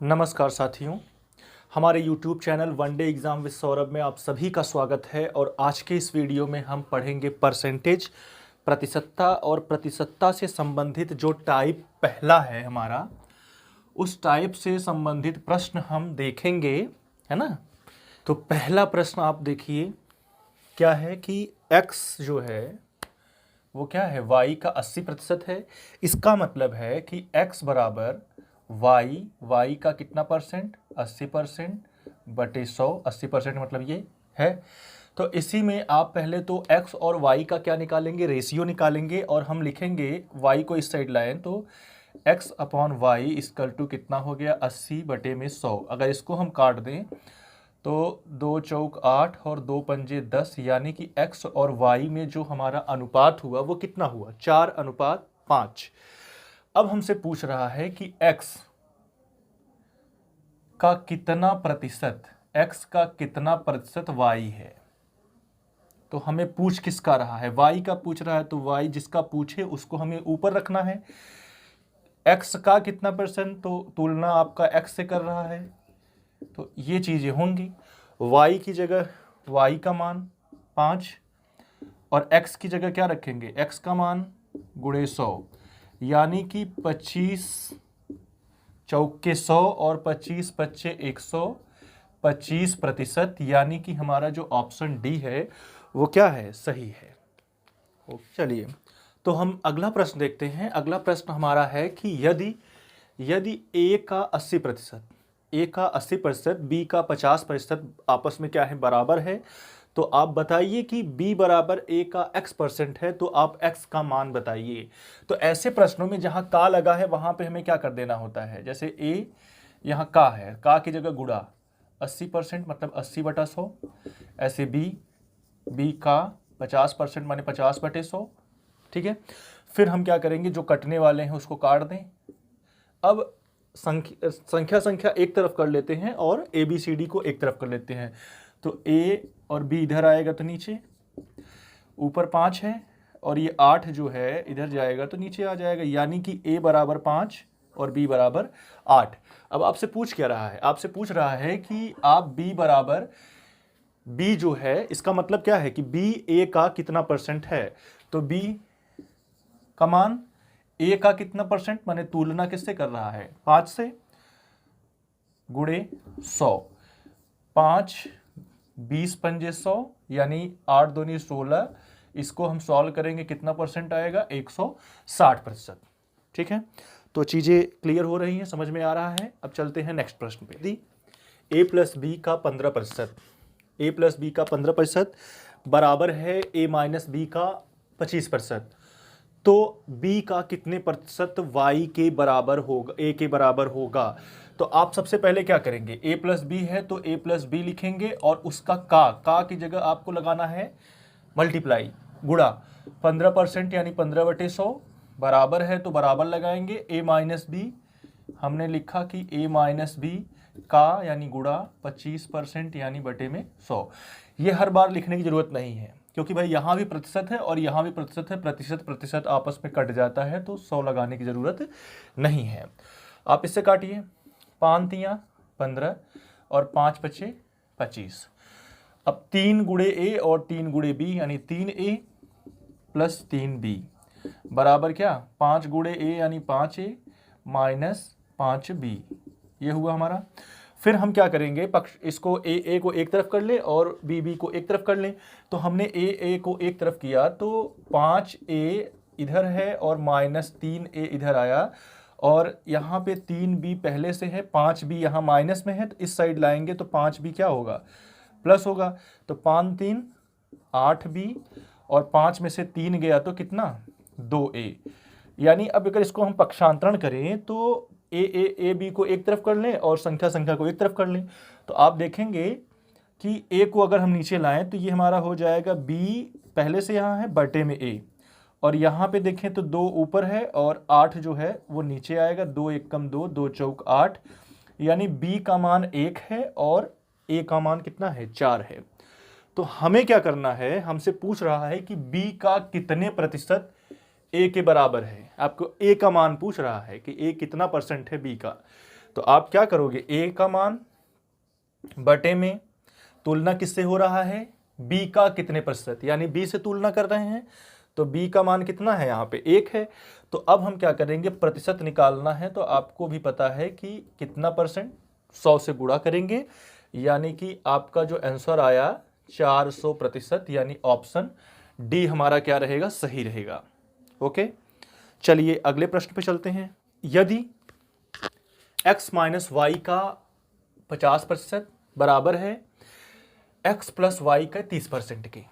नमस्कार साथियों, हमारे YouTube channel one day exam with Saurabh में आप सभी का स्वागत है। और आज के इस वीडियो में हम पढ़ेंगे परसेंटेज, प्रतिशतता और प्रतिशतता से संबंधित जो टाइप पहला है हमारा, उस टाइप से संबंधित प्रश्न हम देखेंगे, है ना। तो पहला प्रश्न आप देखिए, क्या है कि x जो है वो क्या है, y का 80% है। इसका मतलब है कि x बराबर y का कितना परसेंट, 80% बटे 100। 80% मतलब ये है। तो इसी में आप पहले तो x और y का क्या निकालेंगे, रेशियो निकालेंगे। और हम लिखेंगे y को इस साइड लाएं तो x upon Y equal to कितना हो गया, 80 बटे में 100। अगर इसको हम काट दें तो 2 चौक 8 और 2 पंजे 10, यानी कि x और y में जो हमारा अनुपात हुआ वो कितना हुआ, 4:5। अब हमसे पूछ रहा है कि x का कितना प्रतिशत, x का कितना प्रतिशत y है। तो हमें पूछ किसका रहा है, y का पूछ रहा है, तो y जिसका पूछे उसको हमें ऊपर रखना है। x का कितना परसेंट, तो तुलना आपका x से कर रहा है, तो ये चीज़ें होंगी। y की जगह y का मान 5 और x की जगह क्या रखेंगे, x का मान गुणे 100, यानी कि 25 चौके 100 और 25 पच्चे 100, 25%। यानी कि हमारा जो ऑप्शन डी है वो क्या है, सही है। चलिए, तो हम अगला प्रश्न देखते हैं। अगला प्रश्न हमारा है कि यदि a का 80%, a का 80%, b का 50% आपस में क्या है, बराबर है, तो आप बताइए कि b बराबर a का x% है, तो आप x का मान बताइए। तो ऐसे प्रश्नों में जहां का लगा है वहां पे हमें क्या कर देना होता है, जैसे a यहाँ का है, का की जगह गुणा 80% मतलब 80 बटा 100। ऐसे b का 50% माने 50 बटे 100। ठीक है, फिर हम क्या करेंगे, जो कटने वाले हैं उसको काट दें। अब संख्या एक तरफ कर लेते हैं और ए बी सी डी को एक तरफ कर लेते हैं। तो a और b इधर आएगा तो नीचे, ऊपर 5 है, और ये 8 जो है इधर जाएगा तो नीचे आ जाएगा, यानी कि a बराबर 5 और b बराबर 8। अब आपसे पूछ क्या रहा है, आपसे पूछ रहा है कि आप b बराबर, b जो है इसका मतलब क्या है कि b a का कितना परसेंट है। तो b का मान a का कितना परसेंट, माने तुलना किससे कर रहा है, 5 से, गुणे 100। 5 20 पंजे 100, यानी 8 दूनी 16। इसको हम सॉल्व करेंगे, कितना परसेंट आएगा, 160%। ठीक है, तो चीजें क्लियर हो रही हैं, समझ में आ रहा है। अब चलते हैं नेक्स्ट प्रश्न पे। यदि a प्लस बी का 15%, a प्लस बी का 15% बराबर है a माइनस बी का 25%, तो b का कितने प्रतिशत y के बराबर होगा, a के बराबर होगा। तो आप सबसे पहले क्या करेंगे, a प्लस बी है तो a प्लस बी लिखेंगे, और उसका का की जगह आपको लगाना है मल्टीप्लाई, गुणा 15% यानी 15 बटे 100, बराबर है तो बराबर लगाएंगे। a माइनस बी हमने लिखा कि a माइनस बी का यानी गुणा 25% यानी बटे में 100। ये हर बार लिखने की जरूरत नहीं है, क्योंकि भाई यहाँ भी प्रतिशत है और यहाँ भी प्रतिशत है, प्रतिशत प्रतिशत आपस में कट जाता है, तो 100 लगाने की जरूरत नहीं है। आप इससे काटिए, 5 तियाँ 15 और 5 पचे 25। अब 3 गुणे ए और 3 गुणे बी, यानी 3a प्लस 3b बराबर क्या, 5 गुणे ए यानी 5a माइनस 5b। ये हुआ हमारा। फिर हम क्या करेंगे, पक्ष इसको ए को एक तरफ कर ले और बी को एक तरफ कर ले। तो हमने ए को एक तरफ किया तो 5a इधर है और माइनस 3a इधर आया, और यहाँ पे 3b पहले से है, 5b यहाँ माइनस में है, तो इस साइड लाएंगे तो 5b क्या होगा, प्लस होगा। तो 5 3 8b, और 5 में से 3 गया तो कितना, 2a। यानी अब अगर इसको हम पक्षांतरण करें तो ए बी को एक तरफ कर लें और संख्या को एक तरफ कर लें, तो आप देखेंगे कि a को अगर हम नीचे लाएं तो ये हमारा हो जाएगा b पहले से यहाँ है बटे में a, और यहाँ पे देखें तो 2 ऊपर है और 8 जो है वो नीचे आएगा। 2 एक कम 2, 2 चौक 8, यानी b का मान 1 है और a का मान कितना है, 4 है। तो हमें क्या करना है, हमसे पूछ रहा है कि b का कितने प्रतिशत a के बराबर है। आपको a का मान पूछ रहा है कि a कितना परसेंट है b का। तो आप क्या करोगे, ए का मान बटे में तुलना किससे हो रहा है, बी का कितने प्रतिशत, यानी बी से तुलना कर रहे हैं, तो बी का मान कितना है, यहाँ पे 1 है। तो अब हम क्या करेंगे, प्रतिशत निकालना है, तो आपको भी पता है कि कितना परसेंट, 100 से गुणा करेंगे, यानी कि आपका जो आंसर आया 400%, यानी ऑप्शन डी हमारा क्या रहेगा, सही रहेगा। ओके, चलिए अगले प्रश्न पे चलते हैं। यदि x माइनस वाई का 50% बराबर है x प्लस वाई का 30% के,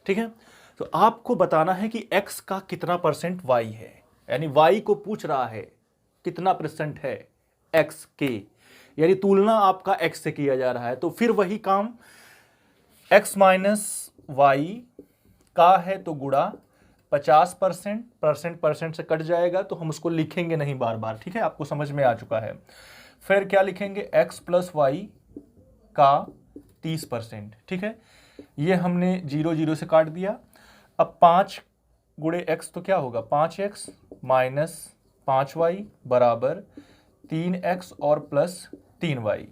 ठीक है, तो आपको बताना है कि x का कितना परसेंट y है, यानी y को पूछ रहा है कितना परसेंट है x के, यानी तुलना आपका x से किया जा रहा है। तो फिर वही काम, x माइनस वाई का है तो गुणा 50%, परसेंट से कट जाएगा तो हम उसको लिखेंगे नहीं बार बार, ठीक है, आपको समझ में आ चुका है। फिर क्या लिखेंगे, x प्लस वाई का 30%, ठीक है, ये हमने 0 0 से काट दिया। अब 5 गुणे x तो क्या होगा, 5x माइनस 5y बराबर 3x और प्लस 3y।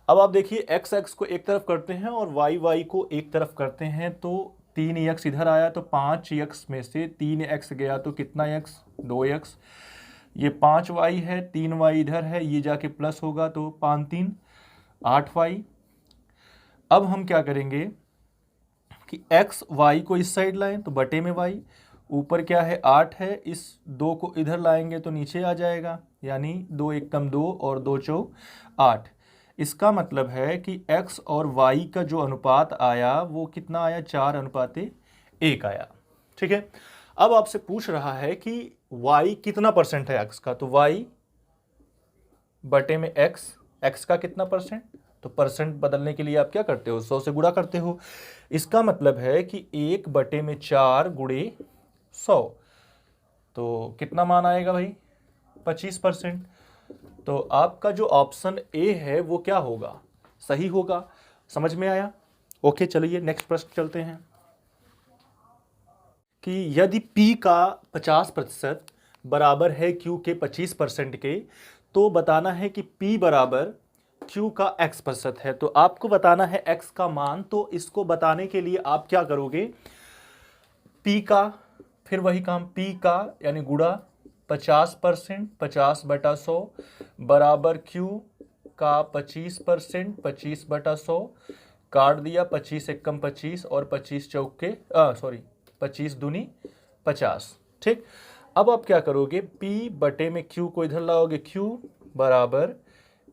अब आप देखिए x को एक तरफ करते हैं और y को एक तरफ करते हैं, तो 3x इधर आया तो 5x में से 3x गया तो कितना x, 2x, ये 5y है, 3y इधर है, ये जाके प्लस होगा तो 5 3 8y। अब हम क्या करेंगे कि x y को इस साइड लाएं तो बटे में y, ऊपर क्या है 8 है, इस 2 को इधर लाएंगे तो नीचे आ जाएगा, यानी 2 एकम 2 और 2 चौक 8। इसका मतलब है कि x और y का जो अनुपात आया वो कितना आया, 4:1 आया, ठीक है। अब आपसे पूछ रहा है कि y कितना परसेंट है x का, तो y बटे में x का कितना परसेंट, तो परसेंट बदलने के लिए आप क्या करते हो, 100 से गुणा करते हो। इसका मतलब है कि 1/4 गुणे 100, तो कितना मान आएगा भाई, 25%। तो आपका जो ऑप्शन ए है वो क्या होगा, सही होगा। समझ में आया? ओके, चलिए नेक्स्ट प्रश्न चलते हैं कि यदि P का 50% बराबर है Q के 25% के, तो बताना है कि P बराबर Q का x% है। तो आपको बताना है x का मान, तो इसको बताने के लिए आप क्या करोगे, P का, फिर वही काम P का यानी गुणा 50%, 50/100 बराबर Q का 25%, 25/100, काट दिया, 25 एकम 25 और 25 चौके 25 दूनी 50, ठीक। अब आप क्या करोगे, P बटे में Q को इधर लाओगे, Q बराबर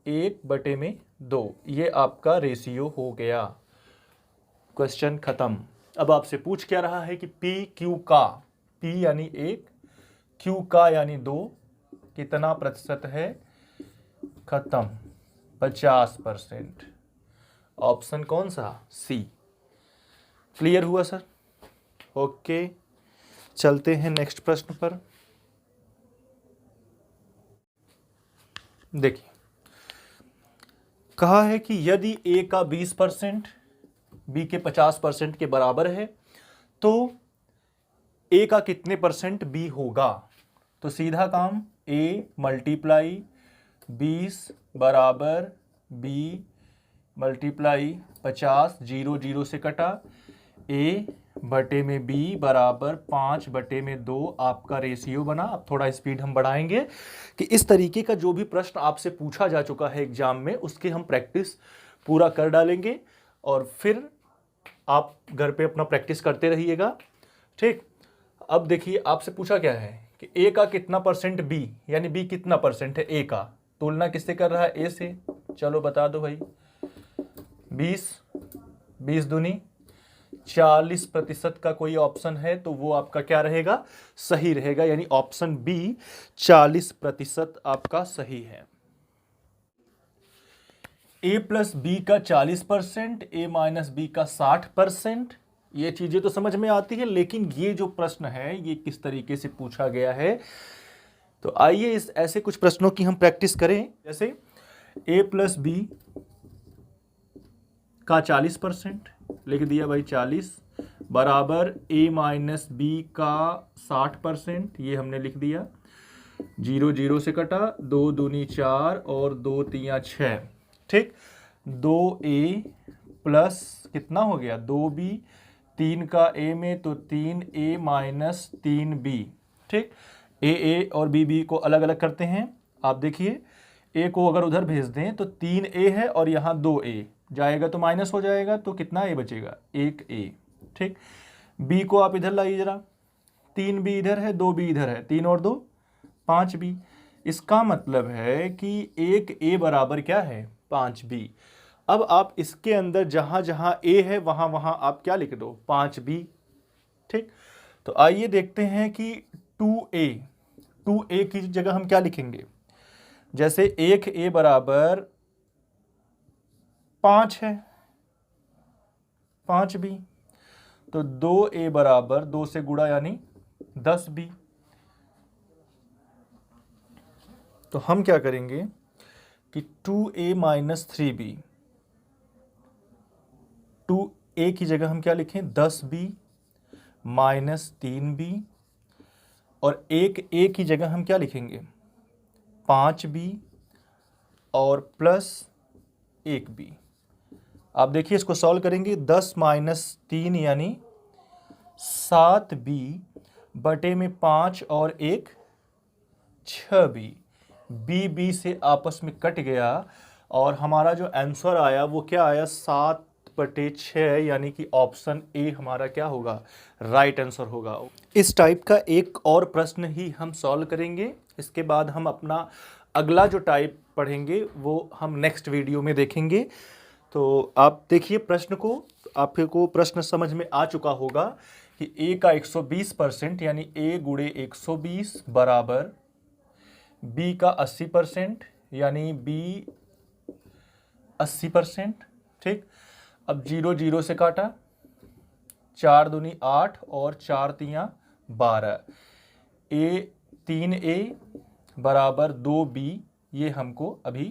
1/2, ये आपका रेशियो हो गया। क्वेश्चन खत्म। अब आपसे पूछ क्या रहा है कि P Q का, P यानी 1, Q का यानी 2 कितना प्रतिशत है, खत्म, 50%। ऑप्शन कौन सा, सी। क्लियर हुआ सर? ओके, चलते हैं नेक्स्ट प्रश्न पर। देखिए, कहा है कि यदि A का 20% B के 50% के बराबर है, तो A का कितने परसेंट B होगा। तो सीधा काम, A मल्टीप्लाई 20 बराबर B मल्टीप्लाई 50, 0 0 से कटा, A बटे में B बराबर 5/2 आपका रेशियो बना। अब थोड़ा स्पीड हम बढ़ाएंगे कि इस तरीके का जो भी प्रश्न आपसे पूछा जा चुका है एग्जाम में, उसके हम प्रैक्टिस पूरा कर डालेंगे और फिर आप घर पे अपना प्रैक्टिस करते रहिएगा, ठीक। अब देखिए, आपसे पूछा क्या है कि A का कितना परसेंट B, यानी B कितना परसेंट है A का, तुलना किससे कर रहा है, A से। चलो बता दो भाई, 20 दूनी 40% का कोई ऑप्शन है तो वो आपका क्या रहेगा, सही रहेगा, यानी ऑप्शन बी 40% आपका सही है। A प्लस बी का 40%, A माइनस बी का 60%, ये चीजें तो समझ में आती है, लेकिन ये जो प्रश्न है ये किस तरीके से पूछा गया है, तो आइए इस ऐसे कुछ प्रश्नों की हम प्रैक्टिस करें। जैसे A प्लस बी का 40% लिख दिया भाई, 40 बराबर A माइनस बी का 60%, ये हमने लिख दिया। जीरो जीरो से कटा, 2 दूनी 4 और 2 तियाँ 6, ठीक। 2a प्लस कितना हो गया 2b, 3 का a में तो 3a माइनस 3b, ठीक। a और b को अलग अलग करते हैं। आप देखिए a को अगर उधर भेज दें तो 3a है और यहाँ 2a जाएगा तो माइनस हो जाएगा, तो कितना a बचेगा 1a, ठीक। b को आप इधर लाइए जरा, 3b इधर है, 2b इधर है, 3 और 2 5b। इसका मतलब है कि 1a बराबर क्या है 5b। अब आप इसके अंदर जहां जहां a है वहां वहां आप क्या लिख दो 5b, ठीक। तो आइए देखते हैं कि 2a की जगह हम क्या लिखेंगे। जैसे 1a बराबर 5 है, 5b, तो 2a बराबर 2 से गुणा यानी 10b। तो हम क्या करेंगे कि 2a माइनस 3b, 2a की जगह हम क्या लिखें 10b माइनस 3b, और 1a की जगह हम क्या लिखेंगे 5b और प्लस 1b। आप देखिए इसको सॉल्व करेंगे, 10 माइनस 3 यानी 7b बटे में 5 और 1 6b। b से आपस में कट गया और हमारा जो आंसर आया वो क्या आया 7/6, यानी कि ऑप्शन ए हमारा क्या होगा राइट आंसर होगा। इस टाइप का एक और प्रश्न ही हम सॉल्व करेंगे। इसके बाद हम अपना अगला जो टाइप पढ़ेंगे वो हम नेक्स्ट वीडियो में देखेंगे। तो आप देखिए प्रश्न को, आपको प्रश्न समझ में आ चुका होगा कि a का 120% यानी a गुणे 120 बराबर b का 80% यानी b 80%, ठीक। अब 0 0 से काटा, 4 दूनी 8 और 4 तियाँ 12, 3a बराबर 2b ये हमको अभी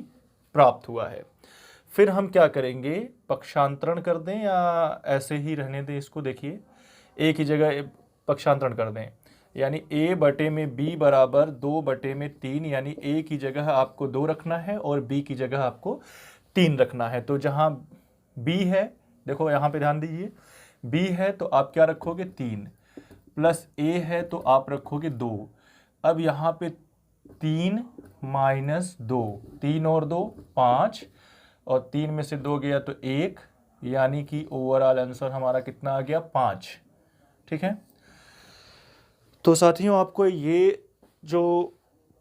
प्राप्त हुआ है। फिर हम क्या करेंगे, पक्षांतरण कर दें या ऐसे ही रहने दें इसको। देखिए a की जगह पक्षांतरण कर दें, यानी a बटे में b बराबर 2/3, यानी a की जगह आपको 2 रखना है और b की जगह आपको 3 रखना है। तो जहाँ b है, देखो यहाँ पे ध्यान दीजिए, b है तो आप क्या रखोगे 3, प्लस a है तो आप रखोगे 2। अब यहाँ पे 3 माइनस 2, 3 और 2 5, और 3 में से 2 गया तो 1, यानी कि ओवरऑल आंसर हमारा कितना आ गया 5, ठीक है। तो साथियों आपको ये जो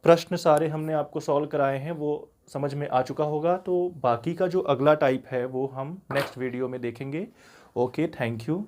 प्रश्न सारे हमने आपको सॉल्व कराए हैं वो समझ में आ चुका होगा। तो बाकी का जो अगला टाइप है वो हम नेक्स्ट वीडियो में देखेंगे। Okay, thank you.